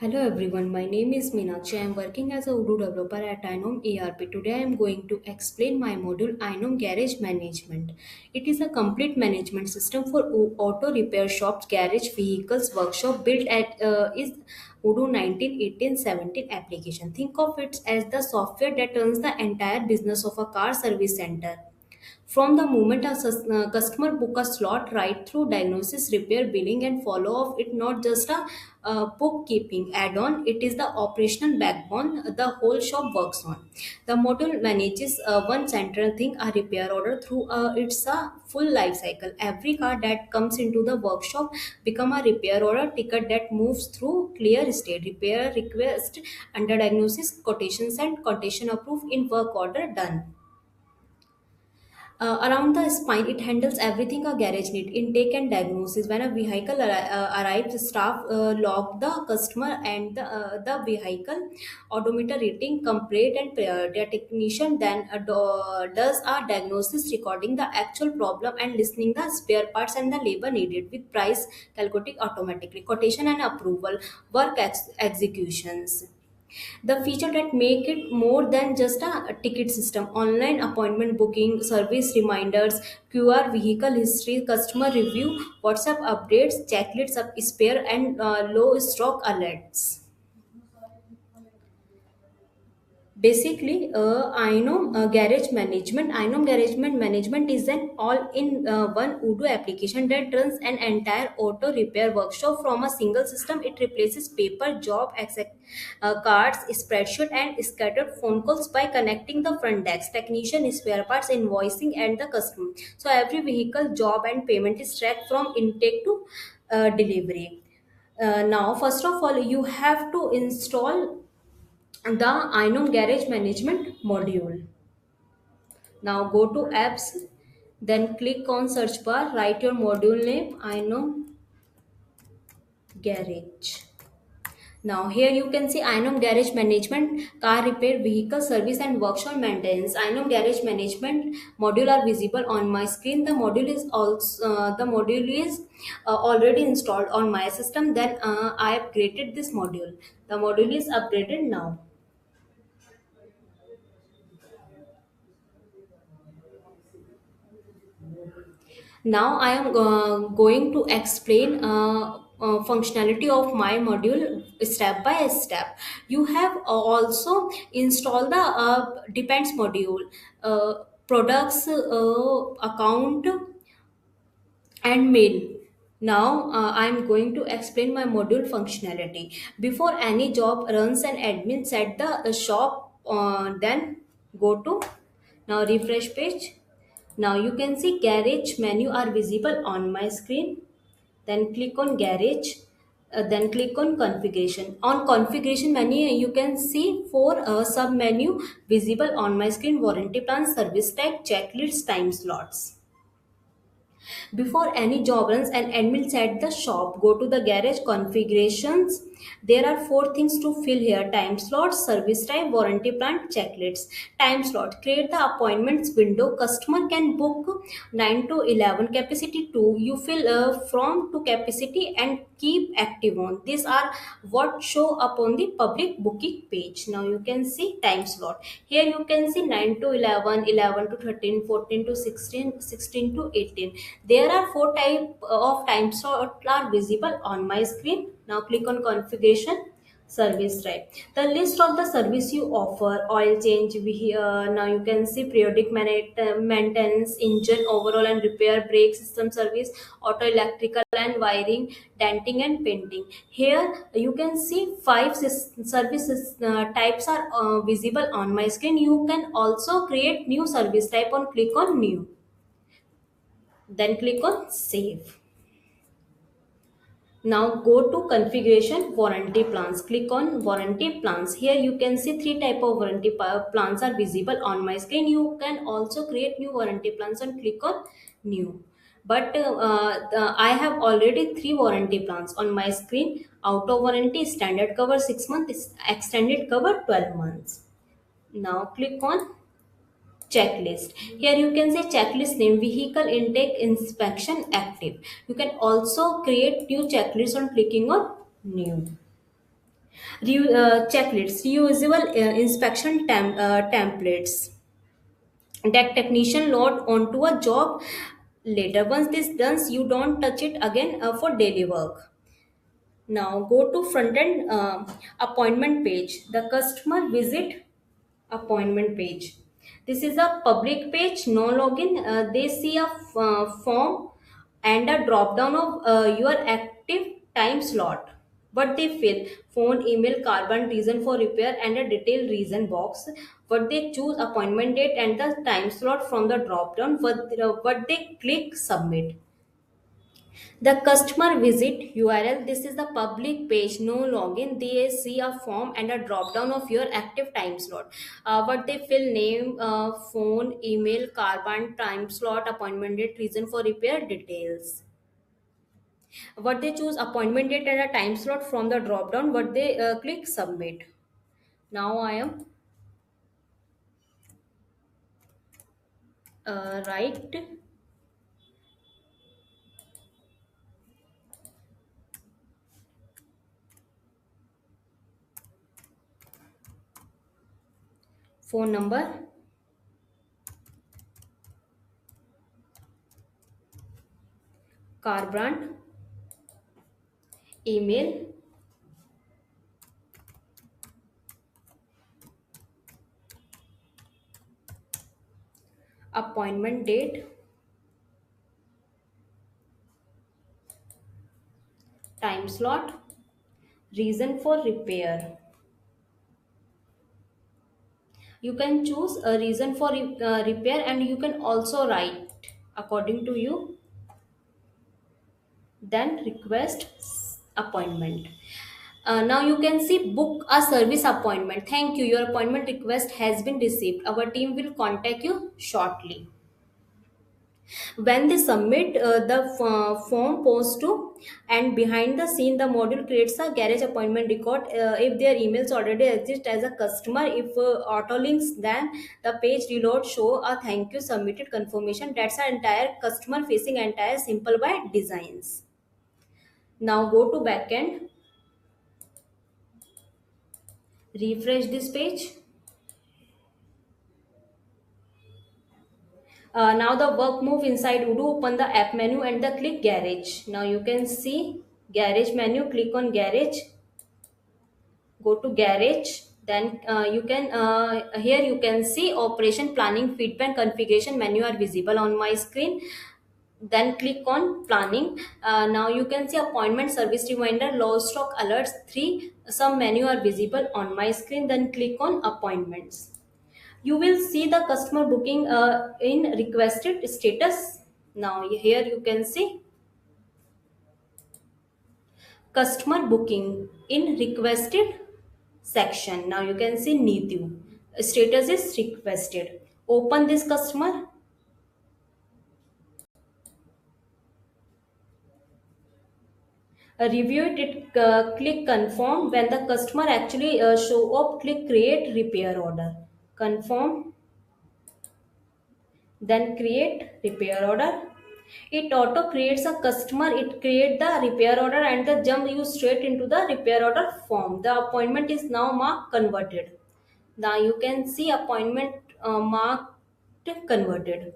Hello everyone, my name is Meenakshi. I am working as a Odoo developer at Inom ERP. Today I am going to explain my module Inom Garage Management. It is a complete management system for auto repair shops, garage, vehicles, workshop built at is Odoo 1918-17 application. Think of it as the software that runs the entire business of a car service center. From the moment a customer book a slot right through diagnosis, repair, billing, and follow up, it not just a bookkeeping add-on. It is the operational backbone the whole shop works on. The module manages one central thing, a repair order through its a full life cycle. Every car that comes into the workshop become a repair order ticket that moves through clear state, repair request under diagnosis, quotations, and quotation approved in work order done. Around the spine, it handles everything a garage need, intake and diagnosis. When a vehicle arrives, staff log the customer and the vehicle, odometer reading, complaint and priority. A technician then does a diagnosis, recording the actual problem and listening the spare parts and the labor needed with price calculated automatically. Quotation and approval, work executions. The feature that make it more than just a ticket system: online appointment booking, service reminders, QR, vehicle history, customer review, WhatsApp updates, checklists of spare and low stock alerts. Basically, Inom Garage Management is an all-in-one Odoo application that runs an entire auto repair workshop from a single system. It replaces paper, cards, spreadsheet, and scattered phone calls by connecting the front desk, technician, spare parts, invoicing, and the customer. So every vehicle, job, and payment is tracked from intake to delivery. Now, first of all, you have to install the Inom Garage Management module. Now go to apps, then click on search bar, write your module name Inom Garage. Now here you can see Inom Garage Management, car repair, vehicle service and workshop maintenance. Inom Garage Management module are visible on my screen. The module is already installed on my system. Then I have created this module. The module is upgraded now. Now I am going to explain functionality of my module step by step. You have also installed the depends module, products, account, and mail. Now I am going to explain my module functionality. Before any job runs, an admin set the shop, then go to, now refresh page. Now you can see garage menu are visible on my screen. Then click on garage. Then click on configuration. On configuration menu, you can see four sub menu visible on my screen: warranty plan, service type, checklist, time slots. Before any job runs, an admin at the shop go to the garage configurations. There are four things to fill here: time slot, service time, warranty plan, checklists. Time slot: create the appointments window. Customer can book 9 to 11, capacity 2. You fill from to capacity and keep active on. These are what show up on the public booking page. Now you can see time slot. Here you can see 9 to 11, 11 to 13, 14 to 16, 16 to 18. There are four type of time slot are visible on my screen. Now click on configuration, service type. The list of the service you offer: oil change, now you can see periodic maintenance, engine overhaul and repair, brake system service, auto electrical and wiring, denting and painting. Here you can see five services types are visible on my screen. You can also create new service type on click on new, then click on save. Now go to configuration, warranty plans. Click on warranty plans. Here you can see three type of warranty plans are visible on my screen. You can also create new warranty plans and click on new. But I have already three warranty plans on my screen: auto warranty, standard cover 6 months, extended cover 12 months. Now click on checklist. Here you can say checklist name, vehicle intake inspection active. You can also create new checklist on clicking on new. Checklists, reusable inspection templates that technician load onto a job later. Once this done, you don't touch it again for daily work. Now go to front end appointment page, the customer visit appointment page. This is a public page, no login. They see a form and a drop down of your active time slot. What they fill: phone, email, carbon, reason for repair, and a detailed reason box. What they choose: appointment date and the time slot from the drop down. What they click submit. The customer visit URL. This is the public page, no login. They see a form and a drop down of your active time slot. What they fill: name, phone, email, carbon, time slot, appointment date, reason for repair, details. What they choose: appointment date and a time slot from the drop down. What they click submit. Now I am right phone number, car brand, email, appointment date, time slot, reason for repair. You can choose a reason for repair, and you can also write according to you. Then request appointment. Now you can see book a service appointment. Thank you, your appointment request has been received. Our team will contact you shortly. When they submit the form post to, and behind the scene the module creates a garage appointment record. If their emails already exist as a customer, if auto links, then the page reload show a thank you submitted confirmation. That's our entire customer facing, entire simple by designs. Now go to backend, refresh this page. Now the work move inside Udo, open the app menu and the click garage. Now you can see garage menu, click on garage, go to garage. Then you can here you can see operation, planning, feedback, configuration menu are visible on my screen. Then click on planning. Now you can see appointment, service reminder, low stock alerts, 3 some menu are visible on my screen. Then click on appointments. You will see the customer booking in requested status. Now here you can see customer booking in requested section. Now you can see Neetu, status is requested. Open this customer, review it, click confirm. When the customer actually show up, click create repair order, confirm, then create repair order. It auto creates a customer, it create the repair order and the jump you straight into the repair order form. The appointment is now marked converted. Now you can see appointment marked converted.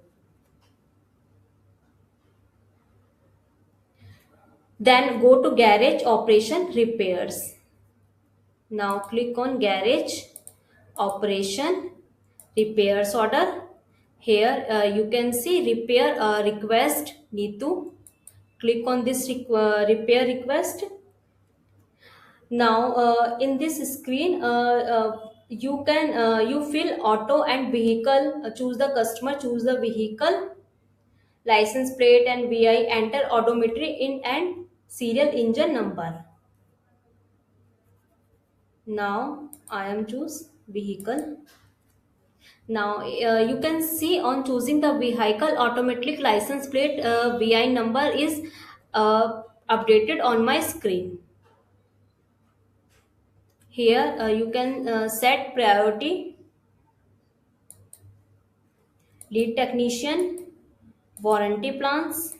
Then go to garage operation repairs. Now click on garage operation repairs order. Here you can see repair request Neetu. Click on this repair request. Now in this screen you can you fill auto and vehicle, choose the customer, choose the vehicle, license plate and VI, enter odometry in and serial engine number. Now I am choose vehicle. Now you can see on choosing the vehicle, automatic license plate VI number is updated on my screen. Here you can set priority, lead technician, warranty plans,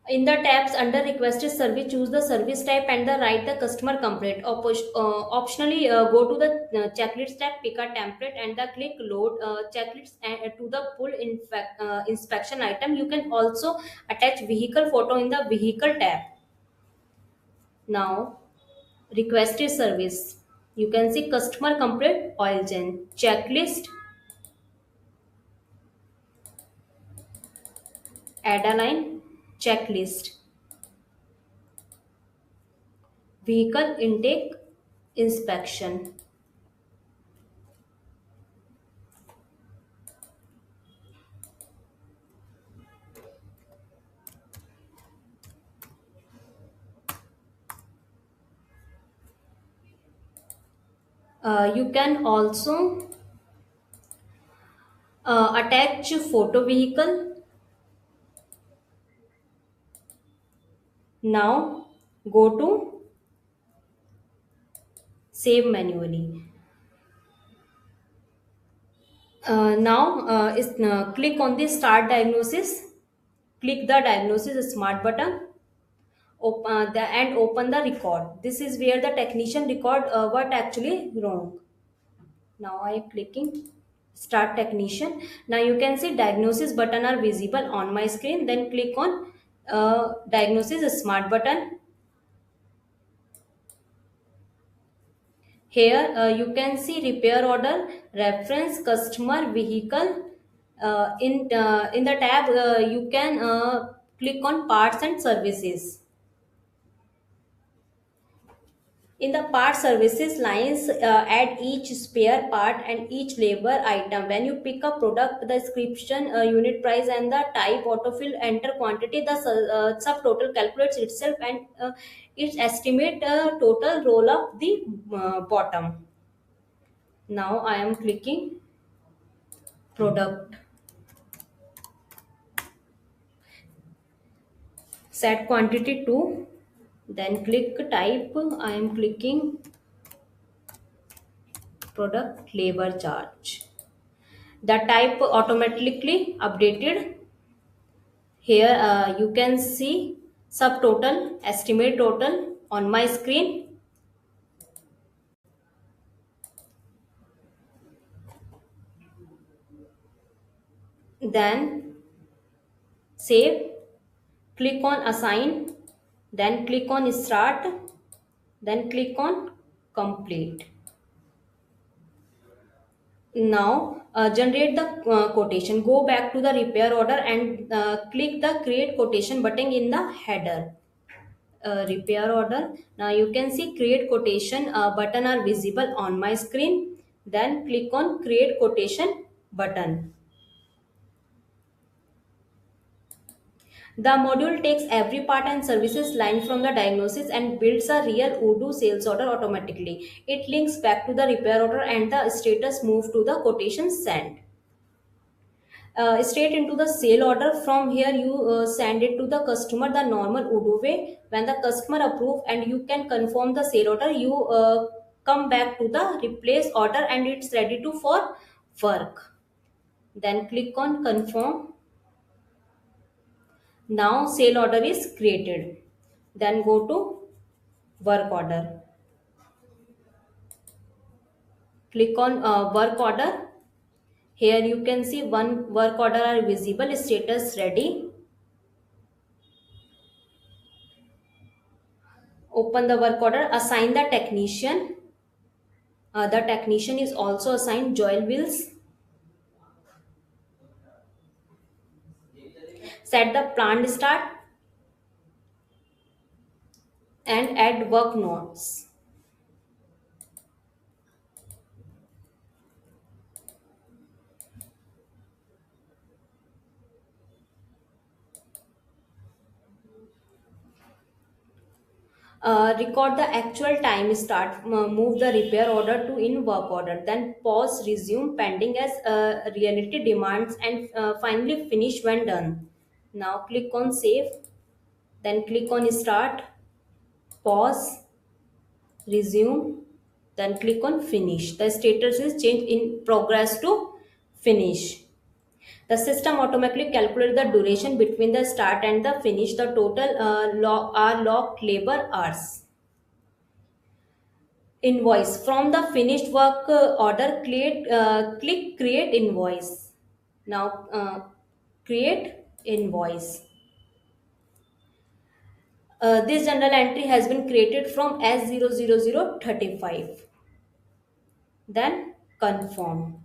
In the tabs under requested service, choose the service type and the write the customer complaint. Optionally, go to the checklist tab, pick a template, and the click load checklist to the inspection item. You can also attach vehicle photo in the vehicle tab. Now, requested service. You can see customer complaint, oil change, checklist, add a line, checklist, vehicle intake, inspection. You can also attach photo vehicle. Now go to save manually. Click on the start diagnosis. Click the diagnosis smart button. And open the record. This is where the technician record what actually wrong. Now I am clicking start technician. Now you can see diagnosis button are visible on my screen. Then click on diagnosis smart button. Here you can see repair order, reference, customer, vehicle. In the tab you can click on parts and services. In the part services lines, add each spare part and each labor item. When you pick a product, the description, unit price, and the type autofill, enter quantity, the subtotal calculates itself, and it estimate total roll up the bottom. Now I am clicking product, set quantity to, then click type. I am clicking product labor charge. The type automatically updated. Here you can see subtotal, estimate total on my screen. Then save, click on assign, then click on start, then click on complete. Now generate the quotation. Go back to the repair order and click the create quotation button in the header. Repair order. Now you can see create quotation button are visible on my screen. Then click on create quotation button. The module takes every part and services line from the diagnosis and builds a real Odoo sales order automatically. It links back to the repair order and the status move to the quotation sent. Straight into the sale order. From here you send it to the customer the normal Odoo way. When the customer approve and you can confirm the sale order, you come back to the replace order and it's ready to for work. Then click on confirm. Now sale order is created. Then go to work order. Click on work order. Here you can see one work order are visible, status ready. Open the work order, assign the technician. The technician is also assigned Joel Wills. Set the plant start and add work notes. Record the actual time start. Move the repair order to in work order. Then pause, resume pending as reality demands, and finally finish when done. Now click on save. Then click on start, pause, resume, then click on finish. The status is changed in progress to finish. The system automatically calculates the duration between the start and the finish. The total are logged labor hours. Invoice from the finished work order. Click create invoice. Now create invoice. This journal entry has been created from S00035. Then confirm.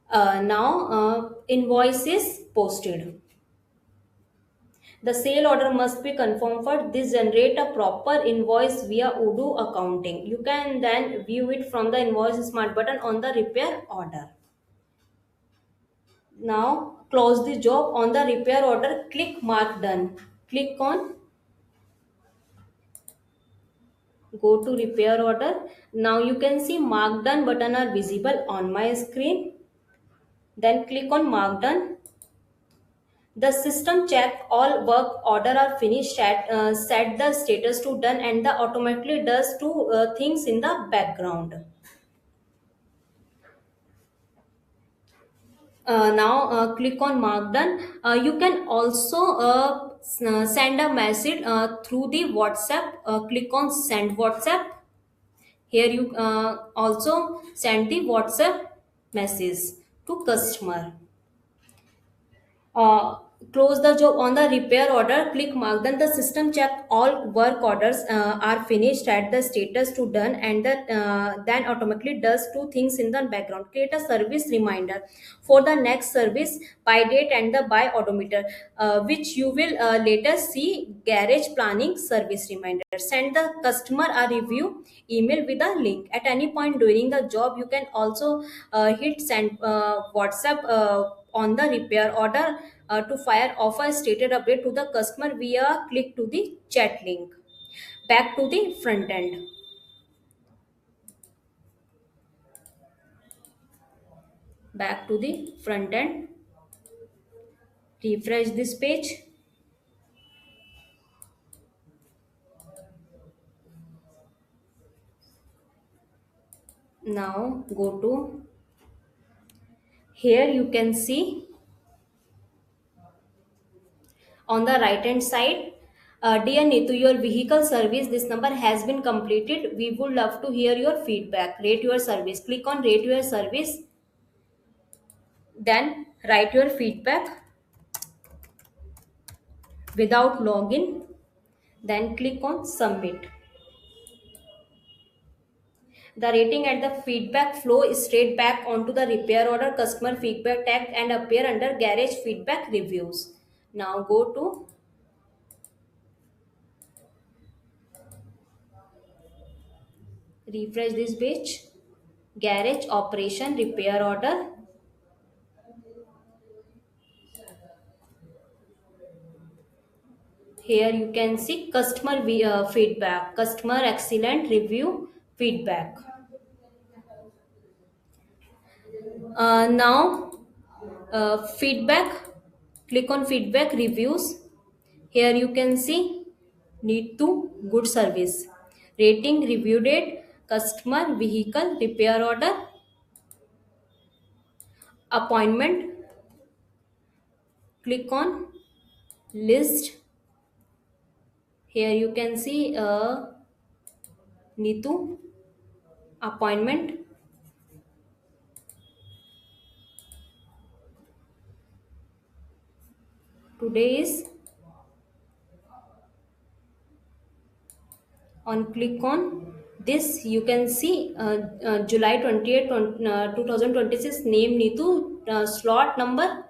Now invoice is posted. The sale order must be confirmed. For this, generate a proper invoice via Odoo accounting. You can then view it from the invoice smart button on the repair order. Now close the job. On the repair order, click mark done. Click on go to repair order. Now you can see mark done button are visible on my screen. Then click on mark done. The system check all work order are finished, set the status to done, and the automatically does two things in the background. Now click on mark done. You can also send a message through the WhatsApp. Click on send WhatsApp. Here you also send the WhatsApp message to customer. uh, Close the job. On the repair order, click mark done. The system check all work orders are finished at the status to done, and then automatically does two things in the background. Create a service reminder for the next service by date and the by odometer, which you will later see garage planning service reminder. Send the customer a review email with a link. At any point during the job, you can also hit send WhatsApp on the repair order to fire off a stated update to the customer via click to the chat link. Back to the front end. Back to the front end. Refresh this page. Now go to here. You can see on the right hand side, dear Nitu, your vehicle service, this number has been completed. We would love to hear your feedback. Rate your service. Click on rate your service. Then write your feedback without login. Then click on submit. The rating and the feedback flow straight back onto the repair order customer feedback tag and appear under garage feedback reviews. Now go to refresh this page. Garage operation repair order. Here you can see customer feedback, customer excellent review feedback. Now feedback. Click on feedback reviews. Here you can see need to good service. Rating, review date, customer, vehicle, repair order, appointment. Click on list. Here you can see Nitu appointment. Today is on. Click on this. You can see July 28th 2026. Name Nitu, slot number